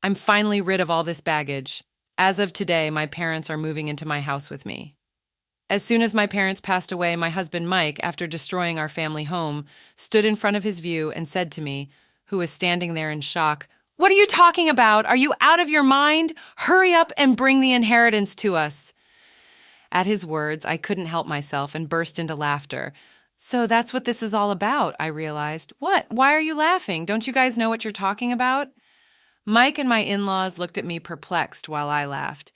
I'm finally rid of all this baggage. As of today, my parents are moving into my house with me. As soon as my parents passed away, my husband Mike, after destroying our family home, stood in front of his view and said to me, who was standing there in shock, "What are you talking about? Are you out of your mind? Hurry up and bring the inheritance to us." At his words, I couldn't help myself and burst into laughter. So that's what this is all about, I realized. What? Why are you laughing? Don't you guys know what you're talking about? Mike and my in-laws looked at me perplexed while I laughed.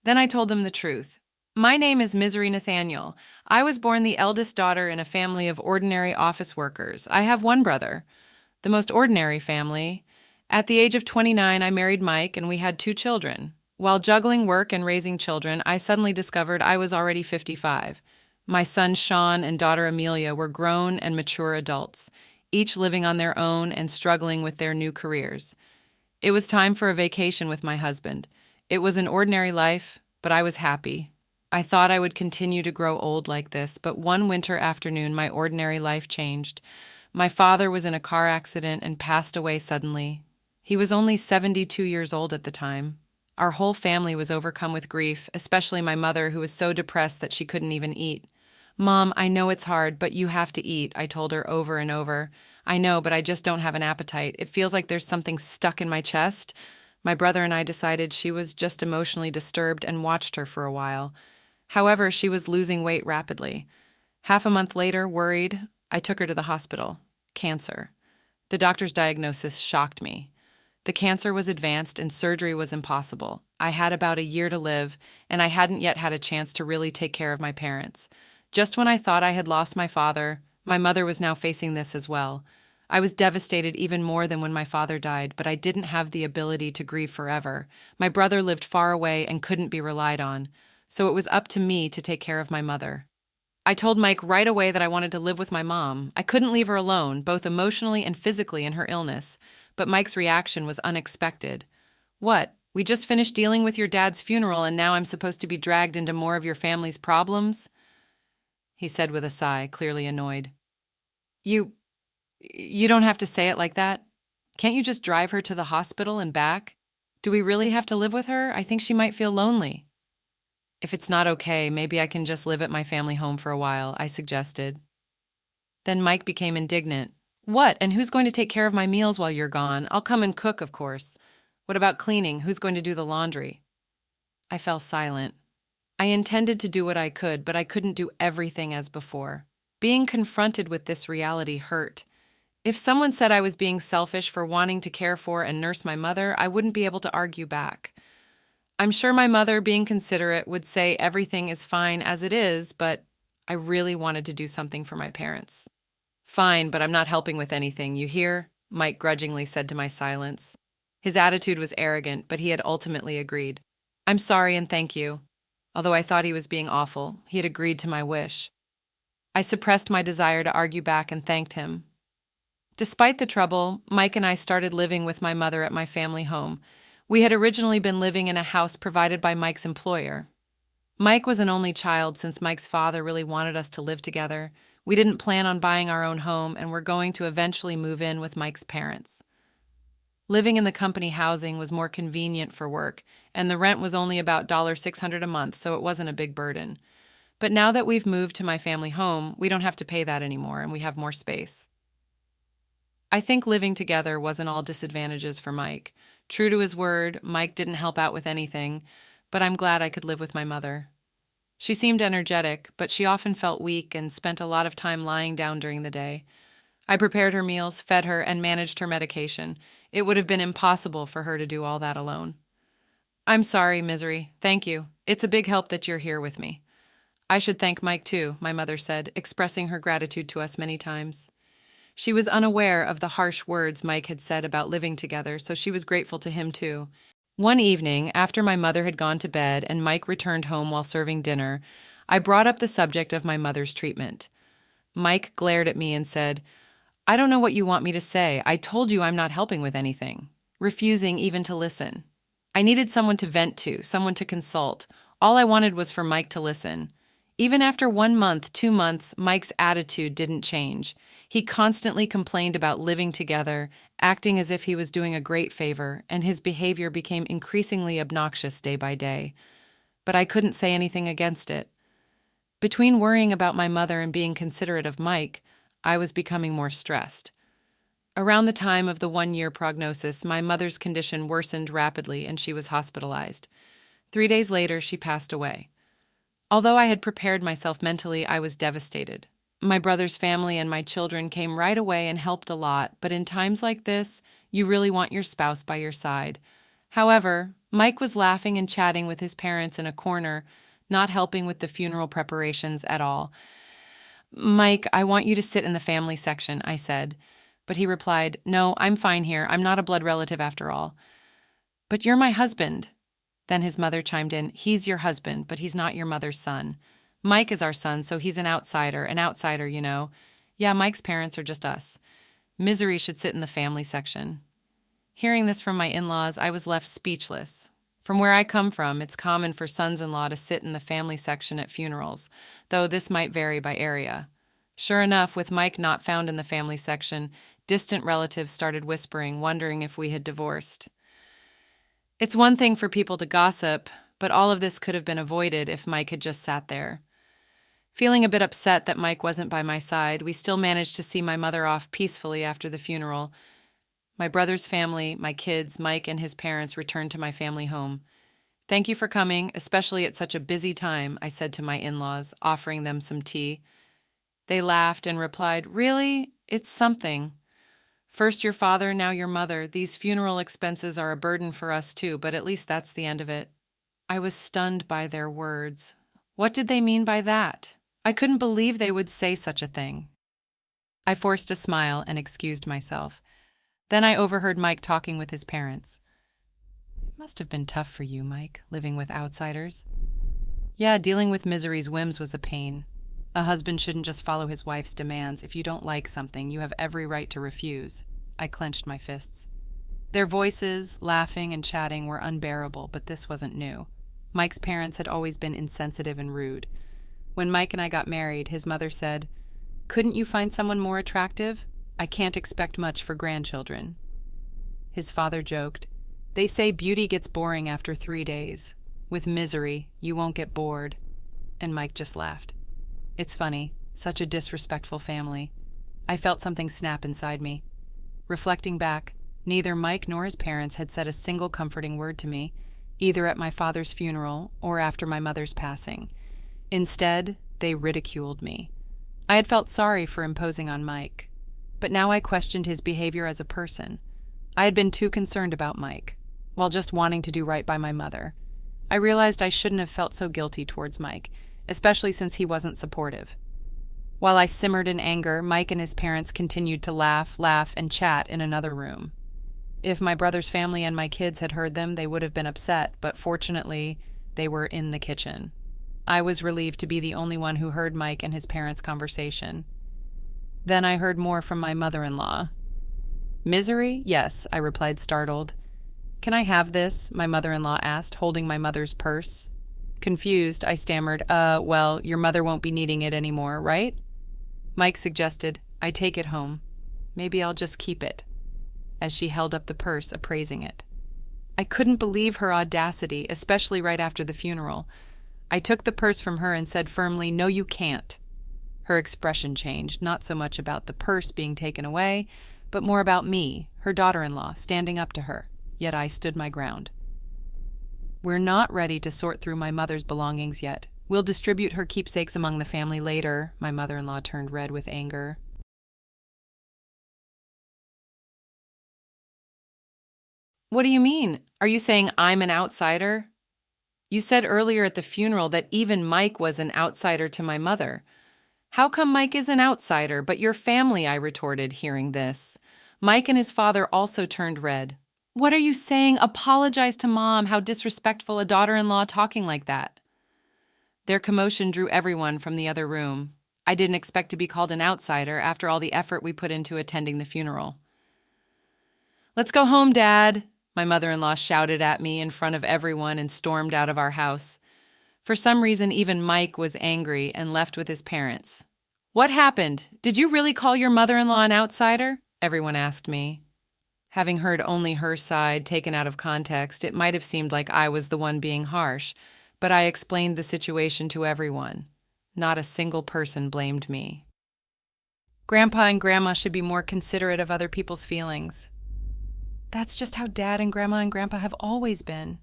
Then I told them the truth. My name is Misery Nathaniel. I was born the eldest daughter in a family of ordinary office workers. I have one brother, the most ordinary family. At the age of 29, I married Mike and we had 2 children. While juggling work and raising children, I suddenly discovered I was already 55. My sons Sean and daughter Amelia were grown and mature adults, each living on their own and struggling with their new careers. It was time for a vacation with my husband. It was an ordinary life, but I was happy. I thought I would continue to grow old like this, but one winter afternoon my ordinary life changed. My father was in a car accident and passed away suddenly. He was only 72 years old at the time. Our whole family was overcome with grief, especially my mother, who was so depressed that she couldn't even eat. "Mom, I know it's hard, but you have to eat," I told her over and over. "I know, but I just don't have an appetite. It feels like there's something stuck in my chest." My brother and I decided she was just emotionally disturbed and watched her for a while. However, she was losing weight rapidly. Half a month later, worried, I took her to the hospital. Cancer. The doctor's diagnosis shocked me. The cancer was advanced and surgery was impossible. I had about a year to live, and I hadn't yet had a chance to really take care of my parents. Just when I thought I had lost my father, my mother was now facing this as well. I was devastated even more than when my father died, but I didn't have the ability to grieve forever. My brother lived far away and couldn't be relied on, so it was up to me to take care of my mother. I told Mike right away that I wanted to live with my mom. I couldn't leave her alone, both emotionally and physically, in her illness, but Mike's reaction was unexpected. "What? We just finished dealing with your dad's funeral and now I'm supposed to be dragged into more of your family's problems?" He said with a sigh, clearly annoyed. You don't have to say it like that. Can't you just drive her to the hospital and back? Do we really have to live with her? I think she might feel lonely." "If it's not okay, maybe I can just live at my family home for a while," I suggested. Then Mike became indignant. "What? And who's going to take care of my meals while you're gone? I'll come and cook, of course. What about cleaning? Who's going to do the laundry?" I fell silent. I intended to do what I could, but I couldn't do everything as before. Being confronted with this reality hurt. If someone said I was being selfish for wanting to care for and nurse my mother, I wouldn't be able to argue back. I'm sure my mother, being considerate, would say everything is fine as it is, but I really wanted to do something for my parents. "Fine, but I'm not helping with anything, you hear?" Mike grudgingly said to my silence. His attitude was arrogant, but he had ultimately agreed. "I'm sorry and thank you." Although I thought he was being awful, he had agreed to my wish. I suppressed my desire to argue back and thanked him. Despite the trouble, Mike and I started living with my mother at my family home. We had originally been living in a house provided by Mike's employer. Mike was an only child since Mike's father really wanted us to live together. We didn't plan on buying our own home and were going to eventually move in with Mike's parents. Living in the company housing was more convenient for work, and the rent was only about $600 a month, so it wasn't a big burden. But now that we've moved to my family home, we don't have to pay that anymore, and we have more space. I think living together wasn't all disadvantages for Mike. True to his word, Mike didn't help out with anything, but I'm glad I could live with my mother. She seemed energetic, but she often felt weak and spent a lot of time lying down during the day. I prepared her meals, fed her, and managed her medication. It would have been impossible for her to do all that alone. "I'm sorry, Misery. Thank you. It's a big help that you're here with me." "I should thank Mike too," my mother said, expressing her gratitude to us many times. She was unaware of the harsh words Mike had said about living together, so she was grateful to him too. One evening, after my mother had gone to bed and Mike returned home while serving dinner, I brought up the subject of my mother's treatment. Mike glared at me and said, "I don't know what you want me to say. I told you I'm not helping with anything," refusing even to listen. I needed someone to vent to, someone to consult. All I wanted was for Mike to listen. Even after 1 month, 2 months, Mike's attitude didn't change. He constantly complained about living together, acting as if he was doing a great favor, and his behavior became increasingly obnoxious day by day. But I couldn't say anything against it. Between worrying about my mother and being considerate of Mike, I was becoming more stressed. Around the time of the 1 year prognosis, my mother's condition worsened rapidly and she was hospitalized. 3 days later, she passed away. Although I had prepared myself mentally, I was devastated. My brother's family and my children came right away and helped a lot, but in times like this, you really want your spouse by your side. However, Mike was laughing and chatting with his parents in a corner, not helping with the funeral preparations at all. "Mike, I want you to sit in the family section," I said. But he replied, "No, I'm fine here. I'm not a blood relative after all." "But you're my husband." Then his mother chimed in, "He's your husband, but he's not your mother's son. Mike is our son, so he's an outsider, you know. Yeah, Mike's parents are just us. Misery should sit in the family section." Hearing this from my in-laws, I was left speechless. From where I come from, it's common for sons-in-law to sit in the family section at funerals, though this might vary by area. Sure enough, with Mike not found in the family section, distant relatives started whispering, wondering if we had divorced. It's one thing for people to gossip, but all of this could have been avoided if Mike had just sat there. Feeling a bit upset that Mike wasn't by my side, we still managed to see my mother off peacefully after the funeral. My brother's family, my kids, Mike and his parents returned to my family home. "Thank you for coming, especially at such a busy time," I said to my in-laws, offering them some tea. They laughed and replied, "Really? It's something. First your father, now your mother. These funeral expenses are a burden for us too, but at least that's the end of it." I was stunned by their words. What did they mean by that? I couldn't believe they would say such a thing. I forced a smile and excused myself. Then I overheard Mike talking with his parents. "It must have been tough for you, Mike, living with outsiders." "Yeah, dealing with Misery's whims was a pain. A husband shouldn't just follow his wife's demands. If you don't like something, you have every right to refuse." I clenched my fists. Their voices, laughing and chatting, were unbearable, but this wasn't new. Mike's parents had always been insensitive and rude. When Mike and I got married, his mother said, "Couldn't you find someone more attractive? I can't expect much for grandchildren." His father joked, "They say beauty gets boring after 3 days. With Misery, you won't get bored." And Mike just laughed. It's funny, such a disrespectful family. I felt something snap inside me. Reflecting back, neither Mike nor his parents had said a single comforting word to me, either at my father's funeral or after my mother's passing. Instead, they ridiculed me. I had felt sorry for imposing on Mike, but now I questioned his behavior as a person. I had been too concerned about Mike, while just wanting to do right by my mother. I realized I shouldn't have felt so guilty towards Mike, especially since he wasn't supportive. While I simmered in anger, Mike and his parents continued to laugh, and chat in another room. If my brother's family and my kids had heard them, they would have been upset, but fortunately, they were in the kitchen. I was relieved to be the only one who heard Mike and his parents' conversation. Then I heard more from my mother-in-law. "Misery? Yes," I replied, startled. "Can I have this?" my mother-in-law asked, holding my mother's purse. Confused, I stammered, well, your mother won't be needing it anymore, right?" Mike suggested, "I take it home. Maybe I'll just keep it," as she held up the purse, appraising it. I couldn't believe her audacity, especially right after the funeral. I took the purse from her and said firmly, "No, you can't." Her expression changed, not so much about the purse being taken away, but more about me, her daughter-in-law, standing up to her. Yet I stood my ground. "We're not ready to sort through my mother's belongings yet. We'll distribute her keepsakes among the family later." My mother-in-law turned red with anger. "What do you mean? Are you saying I'm an outsider? You said earlier at the funeral that even Mike was an outsider to my mother. How come Mike is an outsider, but your family?" I retorted, hearing this. Mike and his father also turned red. "What are you saying? Apologize to Mom. How disrespectful, a daughter-in-law talking like that." Their commotion drew everyone from the other room. I didn't expect to be called an outsider after all the effort we put into attending the funeral. "Let's go home, Dad," my mother-in-law shouted at me in front of everyone and stormed out of our house. For some reason, even Mike was angry and left with his parents. "What happened? Did you really call your mother-in-law an outsider?" everyone asked me. Having heard only her side taken out of context, it might have seemed like I was the one being harsh, but I explained the situation to everyone. Not a single person blamed me. Grandpa and Grandma should be more considerate of other people's feelings. That's just how Dad and Grandpa have always been.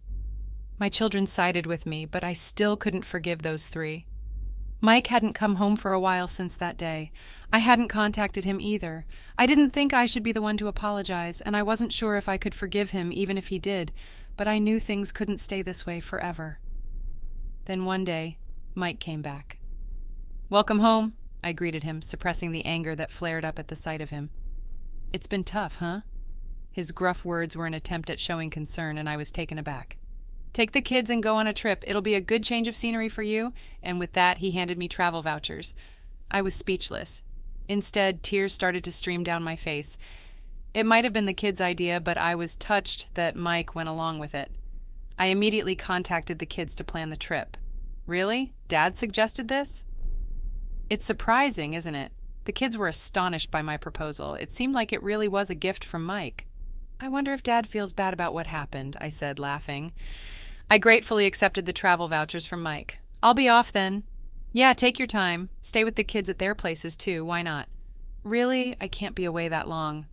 My children sided with me, but I still couldn't forgive those three. Mike hadn't come home for a while since that day. I hadn't contacted him either. I didn't think I should be the one to apologize, and I wasn't sure if I could forgive him even if he did, but I knew things couldn't stay this way forever. Then one day, Mike came back. "Welcome home," I greeted him, suppressing the anger that flared up at the sight of him. "It's been tough, huh?" His gruff words were an attempt at showing concern, and I was taken aback. "Take the kids and go on a trip. It'll be a good change of scenery for you." And with that, he handed me travel vouchers. I was speechless. Instead, tears started to stream down my face. It might have been the kids' idea, but I was touched that Mike went along with it. I immediately contacted the kids to plan the trip. "Really? Dad suggested this?" It's surprising, isn't it? The kids were astonished by my proposal. It seemed like it really was a gift from Mike. "I wonder if Dad feels bad about what happened," I said, laughing. I gratefully accepted the travel vouchers from Mike. "I'll be off then." "Yeah, take your time. Stay with the kids at their places too, why not?" "Really? I can't be away that long."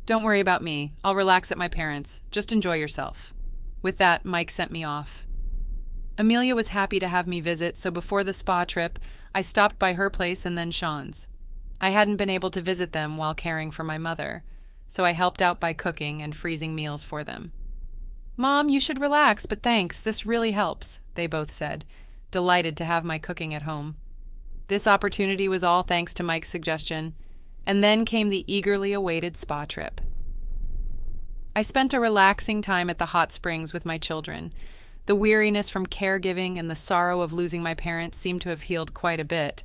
"Don't worry about me. I'll relax at my parents'. Just enjoy yourself." With that, Mike sent me off. Amelia was happy to have me visit, so before the spa trip, I stopped by her place and then Sean's. I hadn't been able to visit them while caring for my mother, so I helped out by cooking and freezing meals for them. "Mom, you should relax, but thanks, this really helps," they both said, delighted to have my cooking at home. This opportunity was all thanks to Mike's suggestion, and then came the eagerly awaited spa trip. I spent a relaxing time at the hot springs with my children. The weariness from caregiving and the sorrow of losing my parents seemed to have healed quite a bit.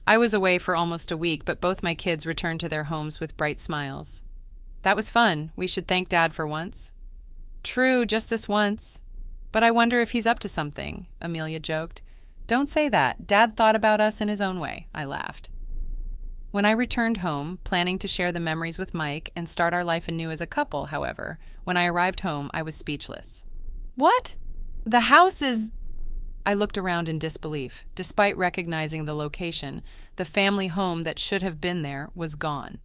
I was away for almost a week, but both my kids returned to their homes with bright smiles. "That was fun. We should thank Dad for once." "True, just this once. But I wonder if he's up to something," Amelia joked. "Don't say that. Dad thought about us in his own way," I laughed. When I returned home, planning to share the memories with Mike and start our life anew as a couple, however, when I arrived home, I was speechless. "What? The house is—" I looked around in disbelief. Despite recognizing the location, the family home that should have been there was gone.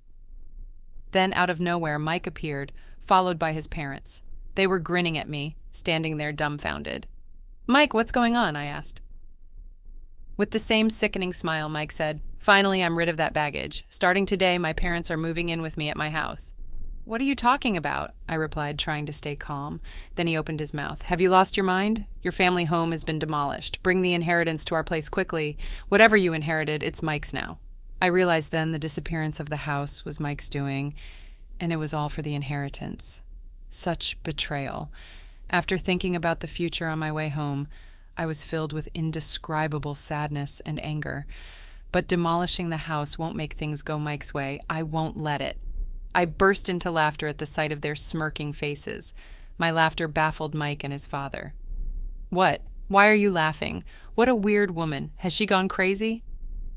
Then, out of nowhere, Mike appeared, followed by his parents. They were grinning at me, standing there dumbfounded. "Mike, what's going on?" I asked. With the same sickening smile, Mike said, "Finally, I'm rid of that baggage. Starting today, my parents are moving in with me at my house." "What are you talking about?" I replied, trying to stay calm. Then he opened his mouth. "Have you lost your mind? Your family home has been demolished. Bring the inheritance to our place quickly. Whatever you inherited, it's Mike's now." I realized then the disappearance of the house was Mike's doing, and it was all for the inheritance. Such betrayal. After thinking about the future on my way home, I was filled with indescribable sadness and anger. But demolishing the house won't make things go Mike's way. I won't let it. I burst into laughter at the sight of their smirking faces. My laughter baffled Mike and his father. "What? Why are you laughing? What a weird woman. Has she gone crazy?"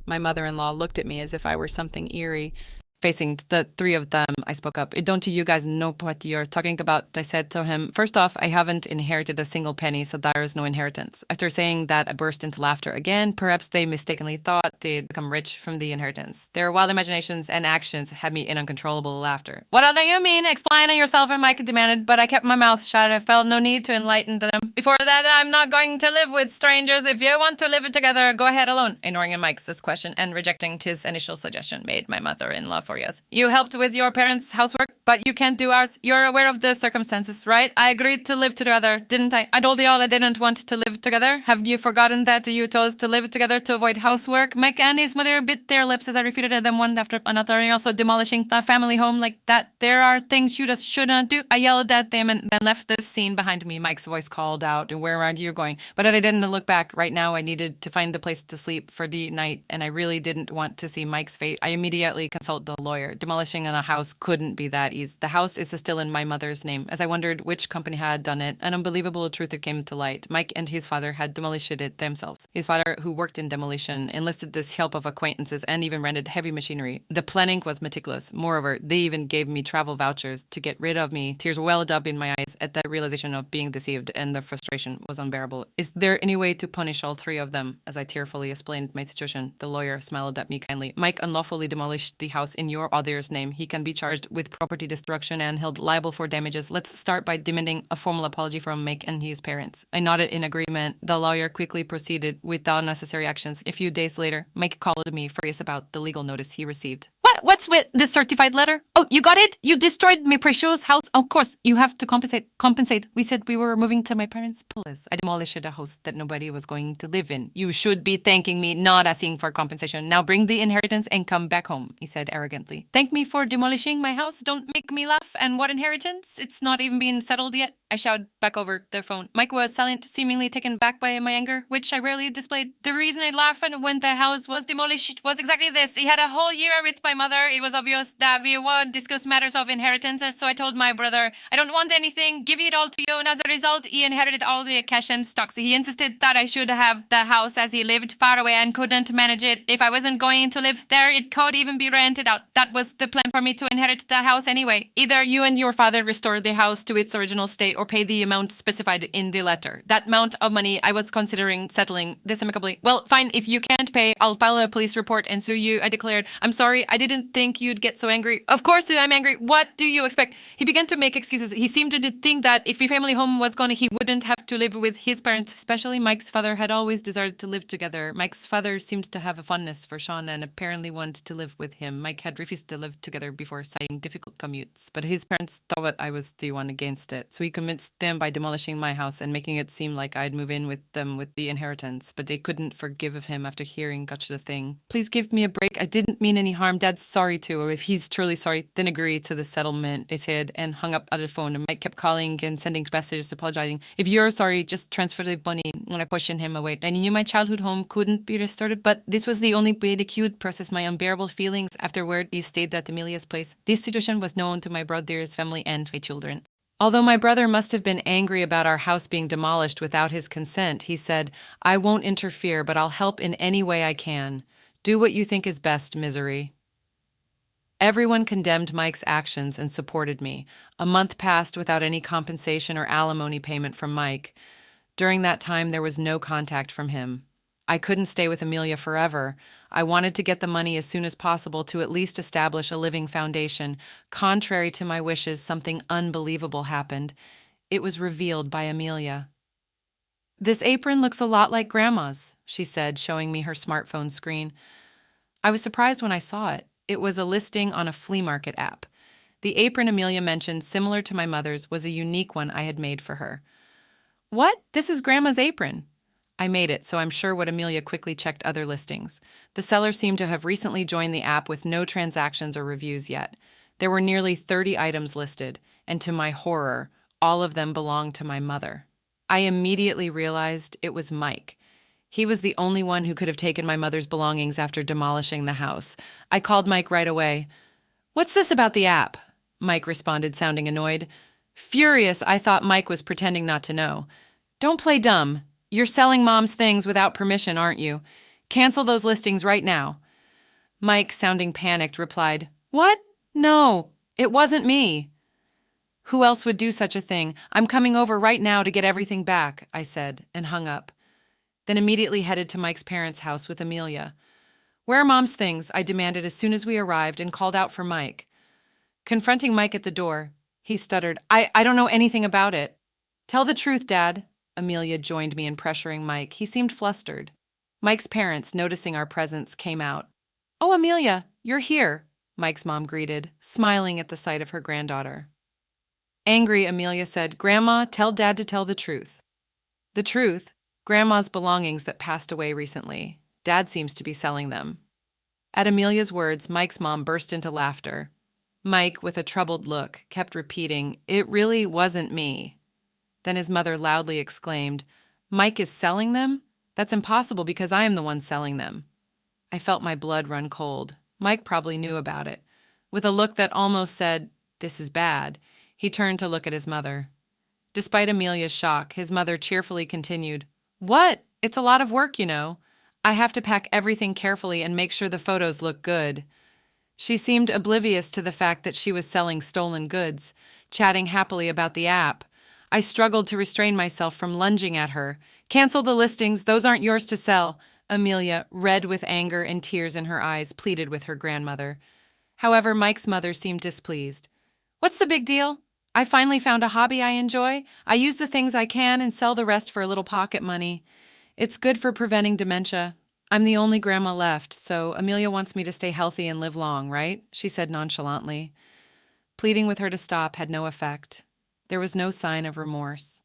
My mother-in-law looked at me as if I were something eerie. Facing the three of them, I spoke up. "Don't you guys know what you're talking about?" I said to him. "First off, I haven't inherited a single penny, so there is no inheritance." After saying that, I burst into laughter again. Perhaps they mistakenly thought they'd become rich from the inheritance. Their wild imaginations and actions had me in uncontrollable laughter. "What do you mean? Explain it yourself," Mike demanded, but I kept my mouth shut. I felt no need to enlighten them. "Before that, I'm not going to live with strangers. If you want to live together, go ahead alone." Ignoring Mike's question and rejecting his initial suggestion made my mother-in-law furious. "You helped with your parents' housework, but you can't do ours. You're aware of the circumstances, right? I agreed to live together, didn't I? I told you all I didn't want to live together. Have you forgotten that you chose to live together to avoid housework?" Mike and his mother bit their lips as I refuted them one after another, and also demolishing the family home like that. "There are things you just shouldn't do." I yelled at them and then left the scene behind me. Mike's voice called out, "Where are you going?" But I didn't look back. Right now, I needed to find a place to sleep for the night, and I really didn't want to see Mike's fate. I immediately consulted the lawyer. Demolishing a house couldn't be that easy. The house is still in my mother's name. As I wondered which company had done it, an unbelievable truth came to light. Mike and his father had demolished it themselves. His father, who worked in demolition, enlisted the help of acquaintances and even rented heavy machinery. The planning was meticulous. Moreover, they even gave me travel vouchers to get rid of me. Tears welled up in my eyes at the realization of being deceived, and the frustration was unbearable. Is there any way to punish all three of them? As I tearfully explained my situation, the lawyer smiled at me kindly. Mike unlawfully demolished the house in your father's name. He can be charged with property destruction and held liable for damages. Let's start by demanding a formal apology from Mike and his parents. I nodded in agreement. The lawyer quickly proceeded with the unnecessary actions. A few days later, Mike called me, furious about the legal notice he received. What's with this certified letter? Oh, you got it? You destroyed my precious house? Of course, you have to compensate. Compensate. We said we were moving to my parents' place. I demolished a house that nobody was going to live in. You should be thanking me, not asking for compensation. Now bring the inheritance and come back home, he said arrogantly. Thank me for demolishing my house? Don't make me laugh. And what inheritance? It's not even been settled yet. I shouted back over the phone. Mike was silent, seemingly taken back by my anger, which I rarely displayed. The reason I laughed when the house was demolished was exactly this. He had a whole year with my mother. It was obvious that we would discuss matters of inheritance, so I told my brother, I don't want anything, give it all to you, and as a result, he inherited all the cash and stocks. He insisted that I should have the house as he lived far away and couldn't manage it. If I wasn't going to live there, it could even be rented out. That was the plan for me to inherit the house anyway. Either you and your father restore the house to its original state or pay the amount specified in the letter. That amount of money I was considering settling this amicably. Well, fine, if you can't pay, I'll file a police report and sue you, I declared. I'm sorry, I didn't think you'd get so angry. Of course I'm angry. What do you expect? He began to make excuses. He seemed to think that if the family home was gone, he wouldn't have to live with his parents, especially Mike's father had always desired to live together. Mike's father seemed to have a fondness for Sean and apparently wanted to live with him. Mike had refused to live together before, citing difficult commutes, but his parents thought I was the one against it, so he convinced them by demolishing my house and making it seem like I'd move in with them with the inheritance, but they couldn't forgive him after hearing such a thing. Please give me a break. I didn't mean any harm. Dad's sorry too, or if he's truly sorry, then agree to the settlement, they said, and hung up on the phone. And Mike kept calling and sending messages apologizing. If you're sorry, just transfer the money. When I pushing him away, I knew my childhood home couldn't be restored, but this was the only way they could process my unbearable feelings. Afterward, he stayed at Amelia's place. This situation was known to my brother's family and my children. Although my brother must have been angry about our house being demolished without his consent, he said, I won't interfere, but I'll help in any way I can. Do what you think is best, Misery. Everyone condemned Mike's actions and supported me. A month passed without any compensation or alimony payment from Mike. During that time, there was no contact from him. I couldn't stay with Amelia forever. I wanted to get the money as soon as possible to at least establish a living foundation. Contrary to my wishes, something unbelievable happened. It was revealed by Amelia. This apron looks a lot like Grandma's, she said, showing me her smartphone screen. I was surprised when I saw it. It was a listing on a flea market app. The apron Amelia mentioned, similar to my mother's, was a unique one I had made for her. What? This is Grandma's apron. I made it, so I'm sure what Amelia quickly checked other listings. The seller seemed to have recently joined the app with no transactions or reviews yet. There were nearly 30 items listed, and to my horror, all of them belonged to my mother. I immediately realized it was Mike. He was the only one who could have taken my mother's belongings after demolishing the house. I called Mike right away. What's this about the app? Mike responded, sounding annoyed. Furious, I thought Mike was pretending not to know. Don't play dumb. You're selling Mom's things without permission, aren't you? Cancel those listings right now. Mike, sounding panicked, replied, What? No, it wasn't me. Who else would do such a thing? I'm coming over right now to get everything back, I said, and hung up. Then immediately headed to Mike's parents' house with Amelia. Where are Mom's things? I demanded as soon as we arrived and called out for Mike. Confronting Mike at the door, he stuttered, I don't know anything about it. Tell the truth, Dad. Amelia joined me in pressuring Mike. He seemed flustered. Mike's parents, noticing our presence, came out. Oh, Amelia, you're here, Mike's mom greeted, smiling at the sight of her granddaughter. Angry, Amelia said, Grandma, tell Dad to tell the truth. The truth? Grandma's belongings that passed away recently. Dad seems to be selling them. At Amelia's words, Mike's mom burst into laughter. Mike, with a troubled look, kept repeating, It really wasn't me. Then his mother loudly exclaimed, Mike is selling them? That's impossible because I am the one selling them. I felt my blood run cold. Mike probably knew about it. With a look that almost said, "This is bad," he turned to look at his mother. Despite Amelia's shock, his mother cheerfully continued, "What? It's a lot of work, you know. I have to pack everything carefully and make sure the photos look good." She seemed oblivious to the fact that she was selling stolen goods, chatting happily about the app. I struggled to restrain myself from lunging at her. "Cancel the listings, those aren't yours to sell." Amelia, red with anger and tears in her eyes, pleaded with her grandmother. However, Mike's mother seemed displeased. "What's the big deal? I finally found a hobby I enjoy. I use the things I can and sell the rest for a little pocket money. It's good for preventing dementia. I'm the only grandma left, so Amelia wants me to stay healthy and live long, right?" she said nonchalantly. Pleading with her to stop had no effect. There was no sign of remorse.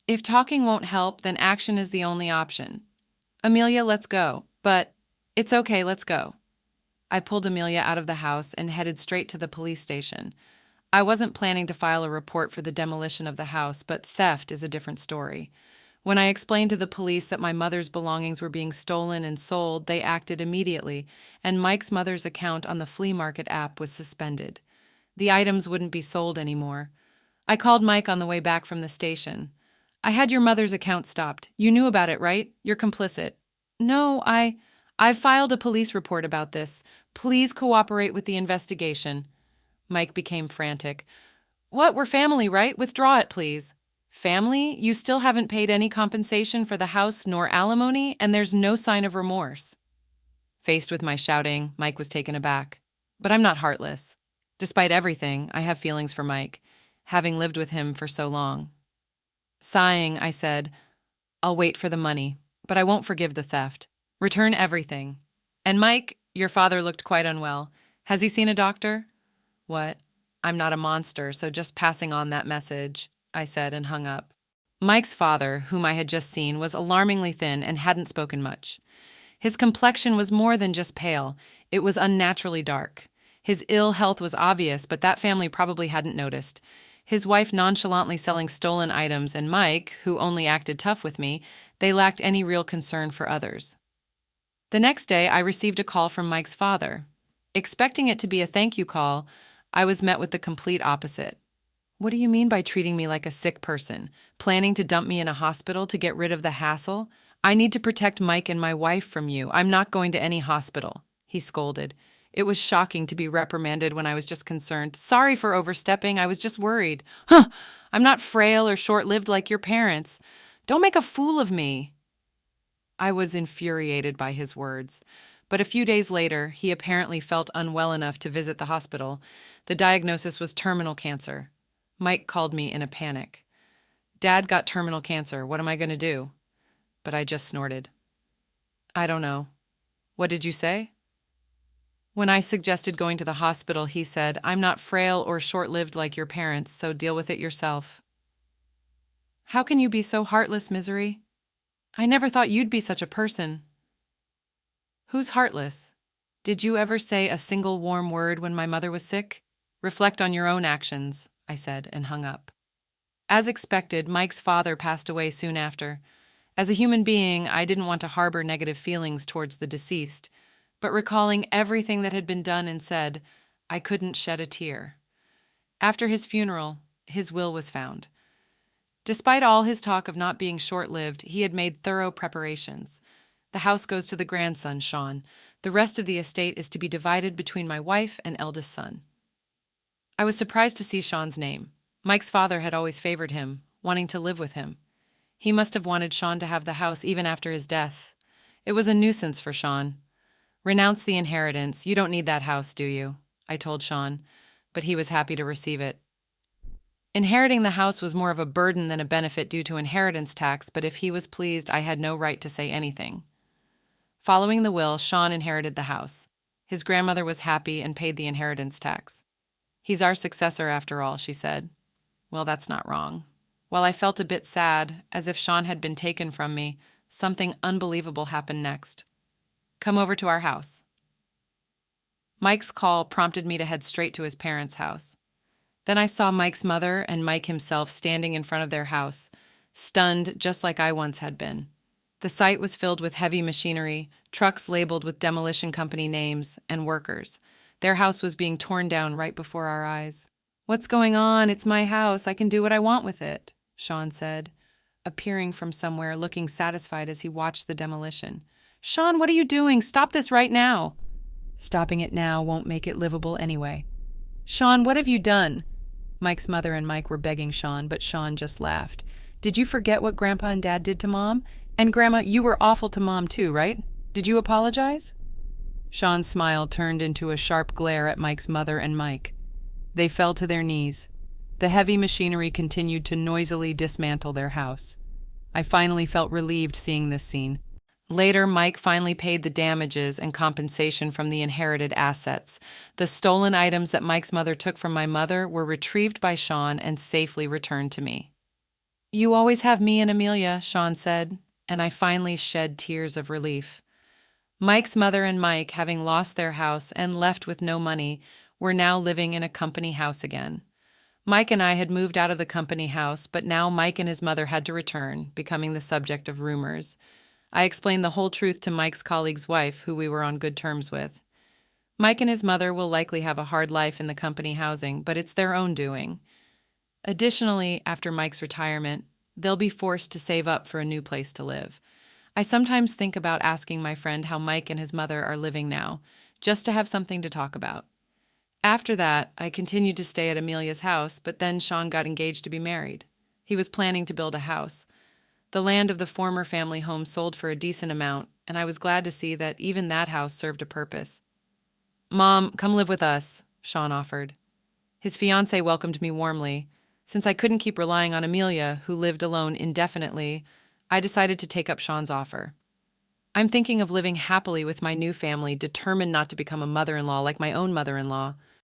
"If talking won't help, then action is the only option. Amelia, let's go. But it's okay, let's go." I pulled Amelia out of the house and headed straight to the police station. I wasn't planning to file a report for the demolition of the house, but theft is a different story. When I explained to the police that my mother's belongings were being stolen and sold, they acted immediately, and Mike's mother's account on the flea market app was suspended. The items wouldn't be sold anymore. I called Mike on the way back from the station. "I had your mother's account stopped. You knew about it, right? You're complicit." "No, I've filed a police report about this. Please cooperate with the investigation." Mike became frantic. "What? We're family, right? Withdraw it, please." "Family? You still haven't paid any compensation for the house nor alimony, and there's no sign of remorse." Faced with my shouting, Mike was taken aback. But I'm not heartless. Despite everything, I have feelings for Mike, having lived with him for so long. Sighing, I said, "I'll wait for the money, but I won't forgive the theft. Return everything. And Mike, your father looked quite unwell. Has he seen a doctor?" "What? I'm not a monster, so just passing on that message," I said and hung up. Mike's father, whom I had just seen, was alarmingly thin and hadn't spoken much. His complexion was more than just pale, it was unnaturally dark. His ill health was obvious, but that family probably hadn't noticed. His wife nonchalantly selling stolen items, and Mike, who only acted tough with me, they lacked any real concern for others. The next day, I received a call from Mike's father. Expecting it to be a thank you call, I was met with the complete opposite. "What do you mean by treating me like a sick person? Planning to dump me in a hospital to get rid of the hassle? I need to protect Mike and my wife from you. I'm not going to any hospital," he scolded. It was shocking to be reprimanded when I was just concerned. "Sorry for overstepping, I was just worried." "Huh! I'm not frail or short-lived like your parents. Don't make a fool of me." I was infuriated by his words. But a few days later, he apparently felt unwell enough to visit the hospital. The diagnosis was terminal cancer. Mike called me in a panic. "Dad got terminal cancer. What am I going to do?" But I just snorted. "I don't know." "What did you say?" When I suggested going to the hospital, he said, "I'm not frail or short-lived like your parents, so deal with it yourself." How can you be so heartless, Misery? I never thought you'd be such a person. Who's heartless? Did you ever say a single warm word when my mother was sick? Reflect on your own actions, I said, and hung up. As expected, Mike's father passed away soon after. As a human being, I didn't want to harbor negative feelings towards the deceased, but recalling everything that had been done and said, I couldn't shed a tear. After his funeral, his will was found. Despite all his talk of not being short-lived, he had made thorough preparations. The house goes to the grandson, Sean. The rest of the estate is to be divided between my wife and eldest son. I was surprised to see Sean's name. Mike's father had always favored him, wanting to live with him. He must have wanted Sean to have the house even after his death. It was a nuisance for Sean. Renounce the inheritance. You don't need that house, do you? I told Sean, but he was happy to receive it. Inheriting the house was more of a burden than a benefit due to inheritance tax, but if he was pleased, I had no right to say anything. Following the will, Sean inherited the house. His grandmother was happy and paid the inheritance tax. He's our successor after all, she said. Well, that's not wrong. While I felt a bit sad, as if Sean had been taken from me, something unbelievable happened next. Come over to our house. Mike's call prompted me to head straight to his parents' house. Then I saw Mike's mother and Mike himself standing in front of their house, stunned just like I once had been. The site was filled with heavy machinery, trucks labeled with demolition company names, and workers. Their house was being torn down right before our eyes. "What's going on? It's my house. I can do what I want with it," Sean said, appearing from somewhere, looking satisfied as he watched the demolition. "Sean, what are you doing? Stop this right now." "Stopping it now won't make it livable anyway." "Sean, what have you done?" Mike's mother and Mike were begging Sean, but Sean just laughed. "Did you forget what Grandpa and Dad did to Mom? And Grandma, you were awful to Mom too, right? Did you apologize?" Sean's smile turned into a sharp glare at Mike's mother and Mike. They fell to their knees. The heavy machinery continued to noisily dismantle their house. I finally felt relieved seeing this scene. Later, Mike finally paid the damages and compensation from the inherited assets. The stolen items that Mike's mother took from my mother were retrieved by Sean and safely returned to me. "You always have me and Amelia," Sean said, and I finally shed tears of relief. Mike's mother and Mike, having lost their house and left with no money, were now living in a company house again. Mike and I had moved out of the company house, but now Mike and his mother had to return, becoming the subject of rumors. I explained the whole truth to Mike's colleague's wife, who we were on good terms with. Mike and his mother will likely have a hard life in the company housing, but it's their own doing. Additionally, after Mike's retirement, they'll be forced to save up for a new place to live. I sometimes think about asking my friend how Mike and his mother are living now, just to have something to talk about. After that, I continued to stay at Amelia's house, but then Sean got engaged to be married. He was planning to build a house. The land of the former family home sold for a decent amount, and I was glad to see that even that house served a purpose. "Mom, come live with us," Sean offered. His fiancée welcomed me warmly. Since I couldn't keep relying on Amelia, who lived alone indefinitely, I decided to take up Sean's offer. I'm thinking of living happily with my new family, determined not to become a mother-in-law like my own mother-in-law.